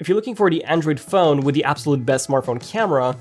If you're looking for the Android phone with the absolute best smartphone camera,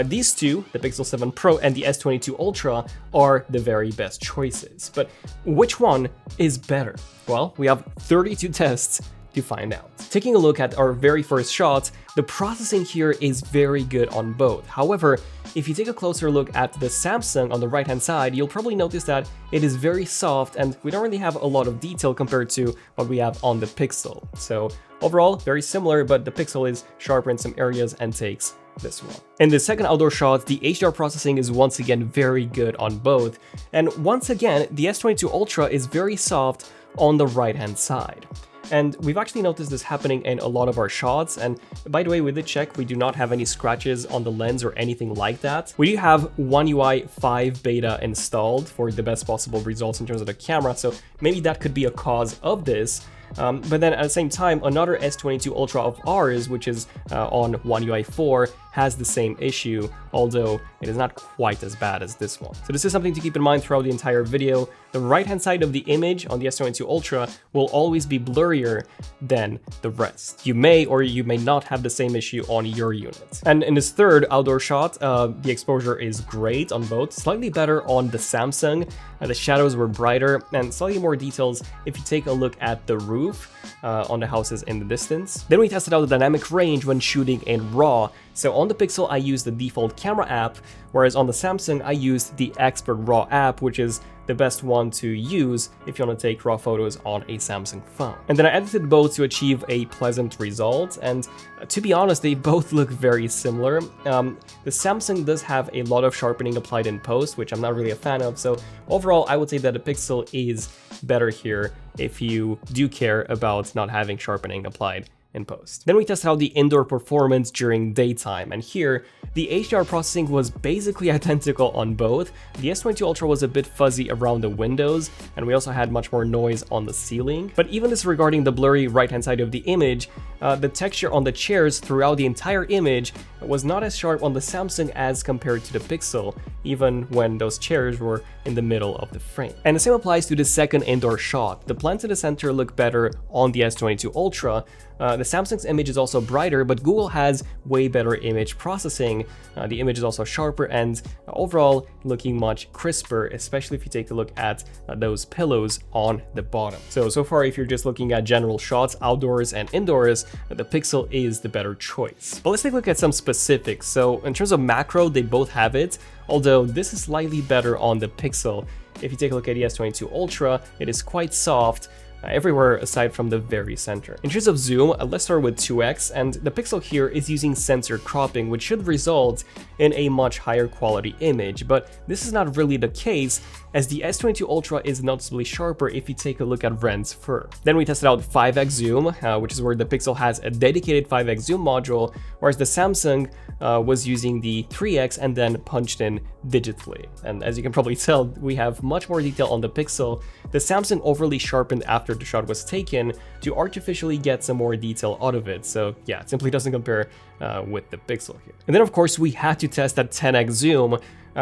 these two, the Pixel 7 Pro and the S22 Ultra, are the very best choices. But which one is better? Well, we have 32 tests to find out. Taking a look at our very first shot, the processing here is very good on both. However, if you take a closer look at the Samsung on the right hand side, you'll probably notice that it is very soft and we don't really have a lot of detail compared to what we have on the Pixel. So overall, very similar, but the Pixel is sharper in some areas and takes this one. In the second outdoor shot, the HDR processing is once again very good on both. And once again, the S22 Ultra is very soft on the right hand side. And we've actually noticed this happening in a lot of our shots. And by the way, we did check, we do not have any scratches on the lens or anything like that. We do have One UI 5 beta installed for the best possible results in terms of the camera. So maybe that could be a cause of this. But then at the same time, another S22 Ultra of ours, which is on One UI 4, has the same issue, although it is not quite as bad as this one. So this is something to keep in mind throughout the entire video. The right-hand side of the image on the S22 Ultra will always be blurrier than the rest. You may or you may not have the same issue on your unit. And in this third outdoor shot, the exposure is great on both, slightly better on the Samsung. The shadows were brighter and slightly more details if you take a look at the roof on the houses in the distance. Then we tested out the dynamic range when shooting in RAW. So on the Pixel, I used the default camera app, whereas on the Samsung, I used the Expert RAW app, which is the best one to use if you want to take RAW photos on a Samsung phone. And then I edited both to achieve a pleasant result, and to be honest, they both look very similar. The Samsung does have a lot of sharpening applied in post, which I'm not really a fan of, so overall, I would say that the Pixel is better here if you do care about not having sharpening applied in post. Then we tested out the indoor performance during daytime, and here the HDR processing was basically identical on both. The S22 Ultra was a bit fuzzy around the windows, and we also had much more noise on the ceiling. But even disregarding the blurry right-hand side of the image, the texture on the chairs throughout the entire image was not as sharp on the Samsung as compared to the Pixel, even when those chairs were in the middle of the frame. And the same applies to the second indoor shot. The plants in the center look better on the S22 Ultra. The Samsung's image is also brighter, but Google has way better image processing. The image is also sharper and overall looking much crisper, especially if you take a look at those pillows on the bottom. So far, if you're just looking at general shots, outdoors and indoors, the Pixel is the better choice. But let's take a look at some specifics. So in terms of macro, they both have it, although this is slightly better on the Pixel. If you take a look at the S22 Ultra, it is quite soft everywhere aside from the very center. In terms of zoom, let's start with 2x, and the Pixel here is using sensor cropping, which should result in a much higher quality image, but this is not really the case, as the S22 Ultra is noticeably sharper if you take a look at Ren's fur. Then we tested out 5x zoom, which is where the Pixel has a dedicated 5x zoom module, whereas the Samsung was using the 3x and then punched in digitally. And as you can probably tell, we have much more detail on the Pixel. The Samsung overly sharpened after the shot was taken to artificially get some more detail out of it. So yeah, it simply doesn't compare with the Pixel here. And then of course we had to test that 10x zoom,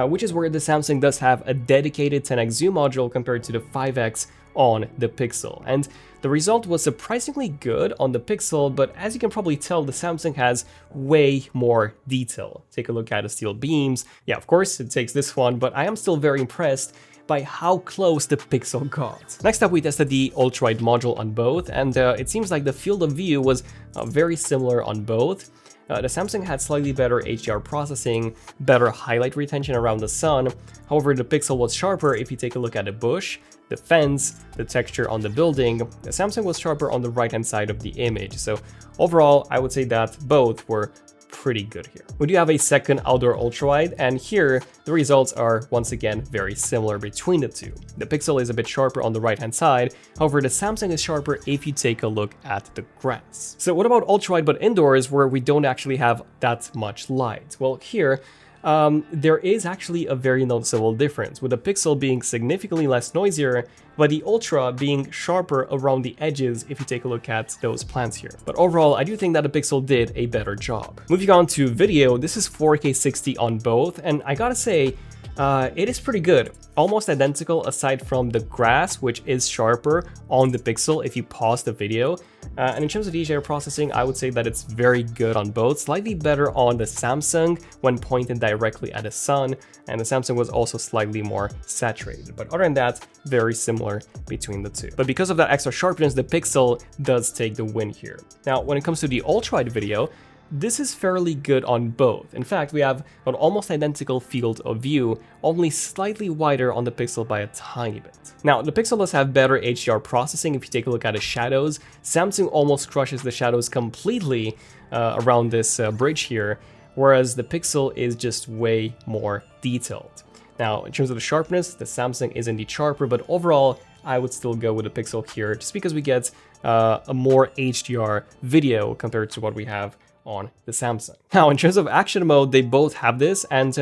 which is where the Samsung does have a dedicated 10x zoom module compared to the 5x on the Pixel. And the result was surprisingly good on the Pixel, but as you can probably tell, the Samsung has way more detail. Take a look at the steel beams. Yeah, of course, it takes this one, but I am still very impressed by how close the Pixel got. Next up, we tested the ultra-wide module on both, and it seems like the field of view was very similar on both. The Samsung had slightly better HDR processing, better highlight retention around the sun. However, the Pixel was sharper if you take a look at the bush, the fence, the texture on the building. The Samsung was sharper on the right-hand side of the image. So overall, I would say that both were pretty good here. We do have a second outdoor ultrawide, and here the results are once again very similar between the two. The Pixel is a bit sharper on the right-hand side, however the Samsung is sharper if you take a look at the grass. So what about ultrawide but indoors, where we don't actually have that much light? Well, here there is actually a very noticeable difference, with the Pixel being significantly less noisier, but the Ultra being sharper around the edges if you take a look at those plants here. But overall, I do think that the Pixel did a better job. Moving on to video, this is 4K 60 on both, and I gotta say, It is pretty good, almost identical aside from the grass, which is sharper on the Pixel if you pause the video. And in terms of HDR processing, I would say that it's very good on both, slightly better on the Samsung when pointed directly at the sun, and the Samsung was also slightly more saturated. But other than that, very similar between the two. But because of that extra sharpness, the Pixel does take the win here. Now, when it comes to the ultra-wide video, this is fairly good on both. In fact, we have an almost identical field of view, only slightly wider on the Pixel by a tiny bit. Now, the Pixel does have better HDR processing. If you take a look at the shadows, Samsung almost crushes the shadows completely around this bridge here, whereas the Pixel is just way more detailed. Now, in terms of the sharpness, the Samsung is indeed sharper, but overall, I would still go with the Pixel here, just because we get a more HDR video compared to what we have on the Samsung. Now, in terms of action mode, they both have this, and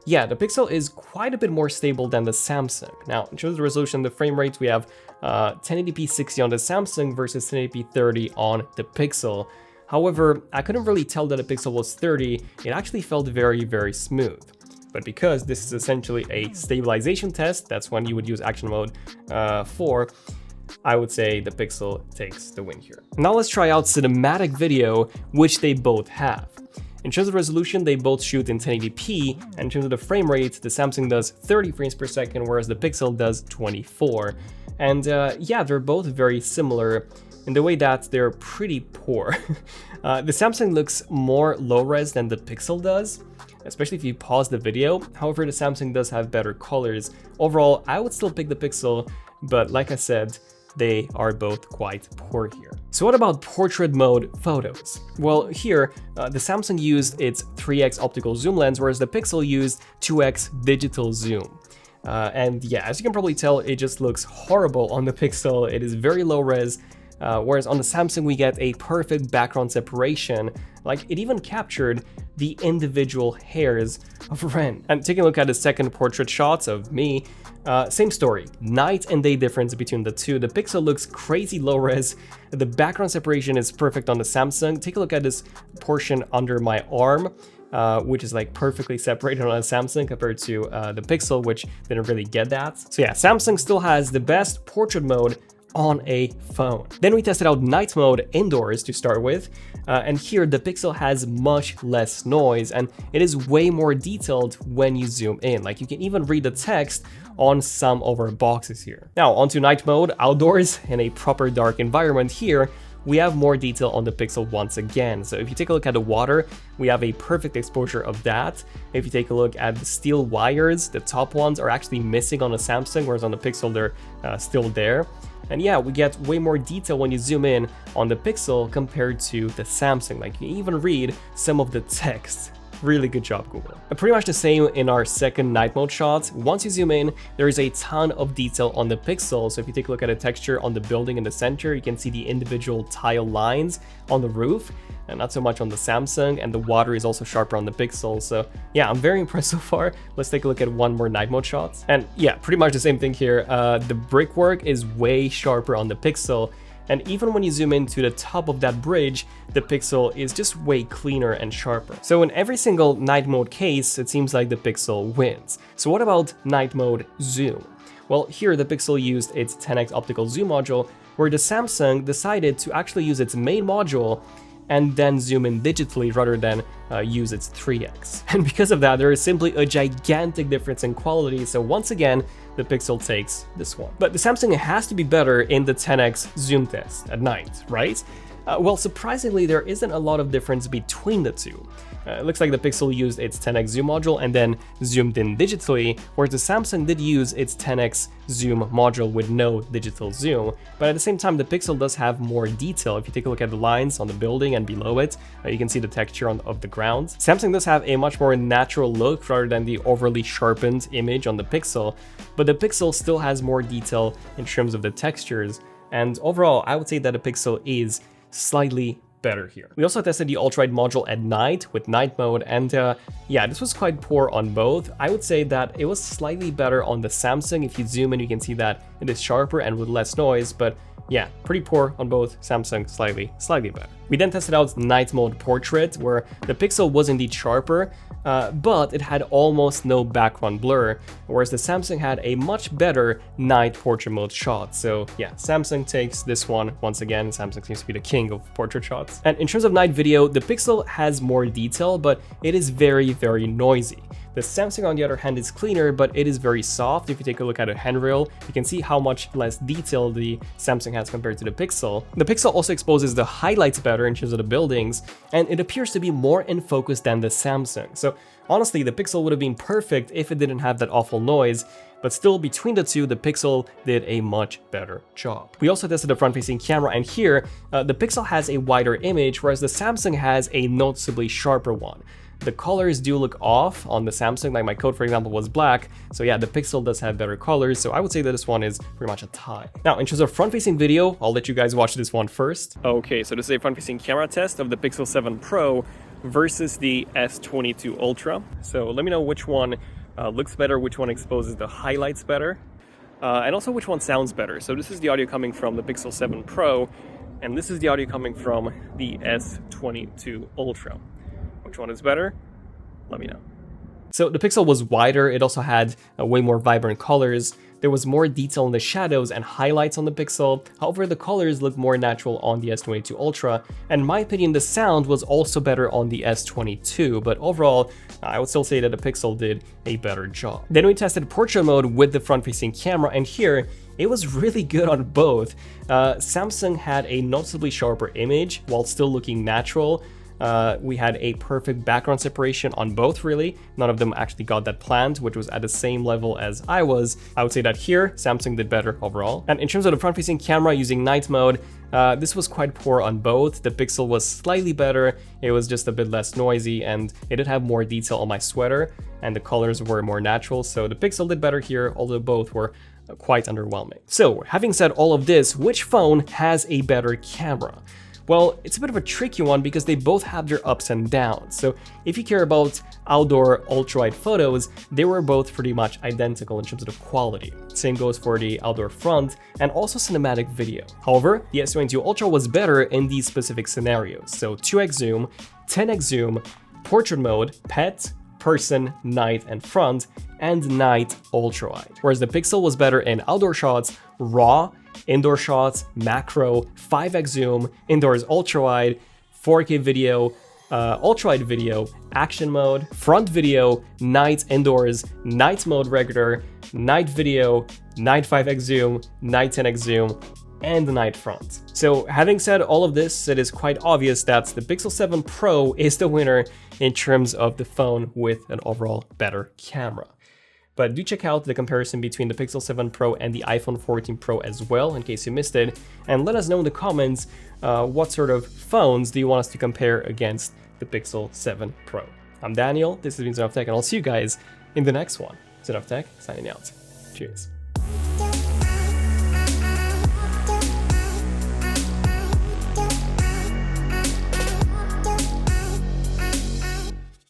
yeah, the Pixel is quite a bit more stable than the Samsung. Now, in terms of the resolution, the frame rate, we have 1080p 60 on the Samsung versus 1080p 30 on the Pixel. However, I couldn't really tell that the Pixel was 30, it actually felt very, very smooth. But because this is essentially a stabilization test, that's when you would use action mode for, I would say the Pixel takes the win here. Now let's try out cinematic video, which they both have. In terms of resolution, they both shoot in 1080p, and in terms of the frame rate, the Samsung does 30 frames per second, whereas the Pixel does 24. And yeah, they're both very similar in the way that they're pretty poor. The Samsung looks more low-res than the Pixel does, especially if you pause the video. However, the Samsung does have better colors. Overall, I would still pick the Pixel, but like I said, they are both quite poor here. So what about portrait mode photos? Well, here, the Samsung used its 3x optical zoom lens, whereas the Pixel used 2x digital zoom. And yeah, as you can probably tell, it just looks horrible on the Pixel. It is very low res, whereas on the Samsung we get a perfect background separation. Like, it even captured the individual hairs of Ren. And taking a look at the second portrait shots of me, same story, night and day difference between the two. The Pixel looks crazy low res, the background separation is perfect on the Samsung. Take a look at this portion under my arm, which is like perfectly separated on a Samsung compared to the Pixel, which didn't really get that. So yeah, Samsung still has the best portrait mode on a phone. Then we tested out night mode indoors to start with, and here the Pixel has much less noise, and it is way more detailed when you zoom in. Like, you can even read the text on some of our boxes here. Now onto night mode outdoors in a proper dark environment. Here we have more detail on the Pixel once again. So if you take a look at the water, we have a perfect exposure of that. If you take a look at the steel wires, the top ones are actually missing on the Samsung, whereas on the Pixel they're still there. And yeah, we get way more detail when you zoom in on the Pixel compared to the Samsung. Like, you can even read some of the text. Really good job, Google. Pretty much the same in our second night mode shot. Once you zoom in, there is a ton of detail on the Pixel. So if you take a look at the texture on the building in the center, you can see the individual tile lines on the roof, and not so much on the Samsung, and the water is also sharper on the Pixel. So yeah, I'm very impressed so far. Let's take a look at one more night mode shot. And yeah, pretty much the same thing here. The brickwork is way sharper on the Pixel, and even when you zoom into the top of that bridge, the Pixel is just way cleaner and sharper. So in every single night mode case, it seems like the Pixel wins. So what about night mode zoom? Well, here the Pixel used its 10x optical zoom module, where the Samsung decided to actually use its main module and then zoom in digitally rather than use its 3x. And because of that, there is simply a gigantic difference in quality, so once again, the Pixel takes this one. But the Samsung has to be better in the 10x zoom test at night, right? Well, surprisingly, there isn't a lot of difference between the two. It looks like the Pixel used its 10x zoom module and then zoomed in digitally, whereas the Samsung did use its 10x zoom module with no digital zoom. But at the same time, the Pixel does have more detail. If you take a look at the lines on the building and below it, you can see the texture of the ground. Samsung does have a much more natural look rather than the overly sharpened image on the Pixel, but the Pixel still has more detail in terms of the textures. And overall, I would say that the Pixel is slightly better here. We also tested the ultra-wide module at night with night mode, and yeah, this was quite poor on both. I would say that it was slightly better on the Samsung. If you zoom in, you can see that it is sharper and with less noise, but yeah, pretty poor on both. Samsung slightly better. We then tested out night mode portrait, where the Pixel was indeed sharper, but it had almost no background blur, whereas the Samsung had a much better night portrait mode shot. So yeah, Samsung takes this one once again. Samsung seems to be the king of portrait shots. And in terms of night video, the Pixel has more detail, but it is very noisy. The Samsung, on the other hand, is cleaner, but it is very soft. If you take a look at a handrail, you can see how much less detail the Samsung has compared to the Pixel. The Pixel also exposes the highlights better in terms of the buildings, and it appears to be more in focus than the Samsung. So honestly, the Pixel would have been perfect if it didn't have that awful noise, but still between the two, the Pixel did a much better job. We also tested the front-facing camera, and here, the Pixel has a wider image, whereas the Samsung has a noticeably sharper one. The colors do look off on the Samsung, like my code, for example, was black. So yeah, the Pixel does have better colors, so I would say that this one is pretty much a tie. Now, in terms of front-facing video, I'll let you guys watch this one first. Okay, so this is a front-facing camera test of the Pixel 7 Pro versus the S22 Ultra. So let me know which one looks better, which one exposes the highlights better, and also which one sounds better. So this is the audio coming from the Pixel 7 Pro, and this is the audio coming from the S22 Ultra. Which one is better? Let me know. So the Pixel was wider, it also had way more vibrant colors, there was more detail in the shadows and highlights on the Pixel, however the colors looked more natural on the S22 Ultra, and in my opinion the sound was also better on the S22, but overall I would still say that the Pixel did a better job. Then we tested portrait mode with the front-facing camera, and here it was really good on both. Samsung had a noticeably sharper image while still looking natural. We had a perfect background separation on both, really. None of them actually got that planned, which was at the same level as I was. I would say that here, Samsung did better overall. And in terms of the front-facing camera using night mode, this was quite poor on both. The Pixel was slightly better, it was just a bit less noisy, and it did have more detail on my sweater, and the colors were more natural, so the Pixel did better here, although both were quite underwhelming. So, having said all of this, which phone has a better camera? Well, it's a bit of a tricky one because they both have their ups and downs. So if you care about outdoor ultra-wide photos, they were both pretty much identical in terms of the quality. Same goes for the outdoor front and also cinematic video. However, the S22 Ultra was better in these specific scenarios. So 2x zoom, 10x zoom, portrait mode, pet, person, night, and front, and night ultra-wide. Whereas the Pixel was better in outdoor shots, raw, indoor shots, macro, 5x zoom, indoors ultra-wide, 4K video, ultra-wide video, action mode, front video, night indoors, night mode regular, night video, night 5x zoom, night 10x zoom, and the night front. So having said all of this, it is quite obvious that the Pixel 7 Pro is the winner in terms of the phone with an overall better camera. But do check out the comparison between the Pixel 7 Pro and the iPhone 14 Pro as well, in case you missed it, and let us know in the comments what sort of phones do you want us to compare against the Pixel 7 Pro. I'm Daniel, this has been ZONEofTECH, and I'll see you guys in the next one. ZONEofTECH, signing out. Cheers.